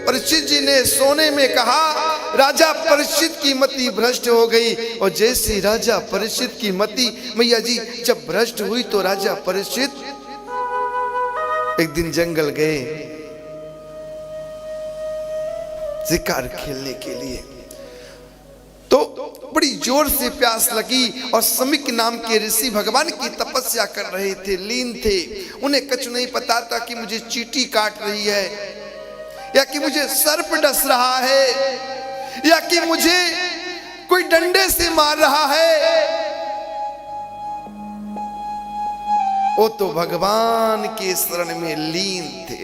परीक्षित जी ने सोने में कहा, राजा परीक्षित की मति भ्रष्ट हो गई। और जैसे राजा परीक्षित की मति मैया जी जब भ्रष्ट हुई तो राजा परीक्षित एक दिन जंगल गए शिकार खेलने के लिए। तो बड़ी जोर से प्यास लगी और समिक नाम के ऋषि भगवान की तपस्या कर रहे थे, लीन थे। उन्हें कुछ नहीं पता था कि मुझे चींटी काट रही है, या कि मुझे सर्प डस रहा है, या कि मुझे कोई डंडे से मार रहा है। वो तो भगवान के शरण में लीन थे।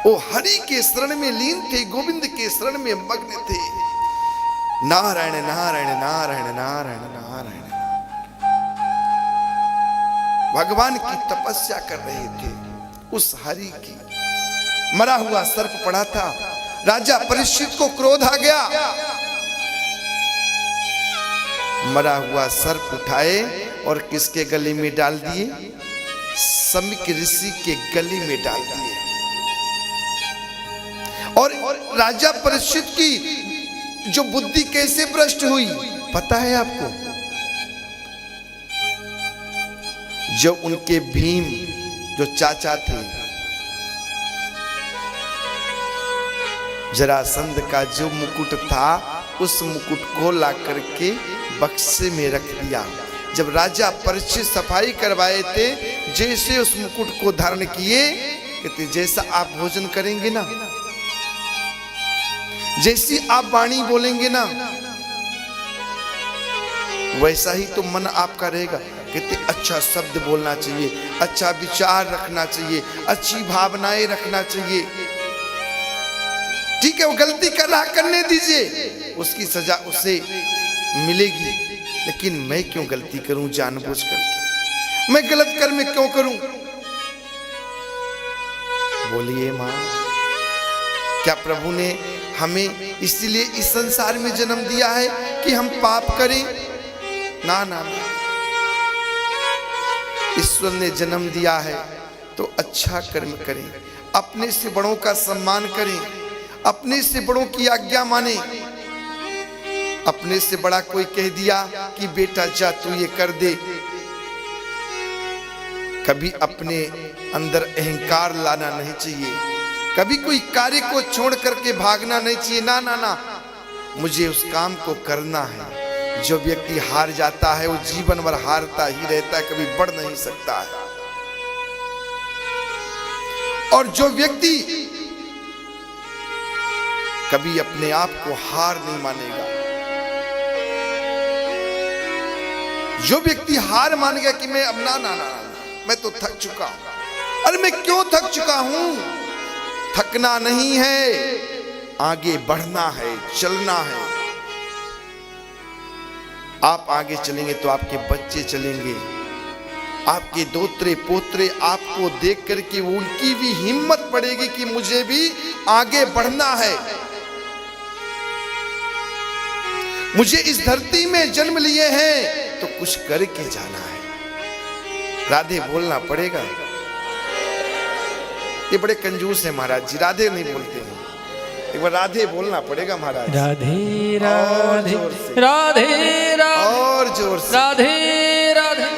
वो हरि के शरण में लीन थे, गोविंद के शरण में मग्न थे। नारायण नारायण नारायण नारायण नारायण, भगवान की तपस्या कर रहे थे। उस हरि की मरा हुआ सर्प पड़ा था। राजा परीक्षित को क्रोध आ गया, मरा हुआ सर्प उठाए और किसके गले में डाल दिए? समिक ऋषि के गले में डाल दिए। और राजा परीक्षित की जो बुद्धि कैसे भ्रष्ट हुई पता है आपको? जो उनके भीम जो चाचा थे, जरासंध का जो मुकुट था, उस मुकुट को ला करके बक्से में रख दिया। जब राजा परीक्षित सफाई करवाए थे, जैसे उस मुकुट को धारण किए, कहते जैसा आप भोजन करेंगे ना, जैसी आप वाणी बोलेंगे ना, वैसा ही तो मन आपका रहेगा। कहते अच्छा शब्द बोलना चाहिए, अच्छा विचार रखना चाहिए, अच्छी भावनाएं रखना चाहिए। ठीक है, वो गलती कर रहा, करने दीजिए, उसकी सजा उसे मिलेगी। लेकिन मैं क्यों गलती करूं जानबूझ करके? मैं गलत कर्म क्यों करूं? बोलिए मां, क्या प्रभु ने हमें इसलिए इस संसार में जन्म दिया है कि हम पाप करें? ना ना ना, ईश्वर ने जन्म दिया है तो अच्छा कर्म करें, अपने से बड़ों का सम्मान करें, अपने से बड़ों की आज्ञा माने। अपने से बड़ा कोई कह दिया कि बेटा जा तू ये कर दे, कभी अपने अंदर अहंकार लाना नहीं चाहिए, कभी कोई कार्य को छोड़ करके भागना नहीं चाहिए। ना ना ना, मुझे उस काम को करना है। जो व्यक्ति हार जाता है वो जीवन भर हारता ही रहता है, कभी बढ़ नहीं सकता है। और जो व्यक्ति कभी अपने आप को हार नहीं मानेगा, जो व्यक्ति हार मान गया कि मैं अब ना ना ना, मैं तो थक चुका हूं। अरे मैं क्यों थक चुका हूं? थकना नहीं है, आगे बढ़ना है, चलना है। आप आगे चलेंगे तो आपके बच्चे चलेंगे, आपके दोतरे पोतरे आपको देख करके उनकी भी हिम्मत बढ़ेगी कि मुझे भी आगे बढ़ना है, मुझे इस धरती में जन्म लिए हैं तो कुछ करके जाना है। राधे बोलना पड़ेगा। ये बड़े कंजूस है महाराज जी, राधे नहीं बोलते हैं। एक बार राधे बोलना पड़ेगा महाराज। राधे राधे राधे राधे और जोर से राधे राधे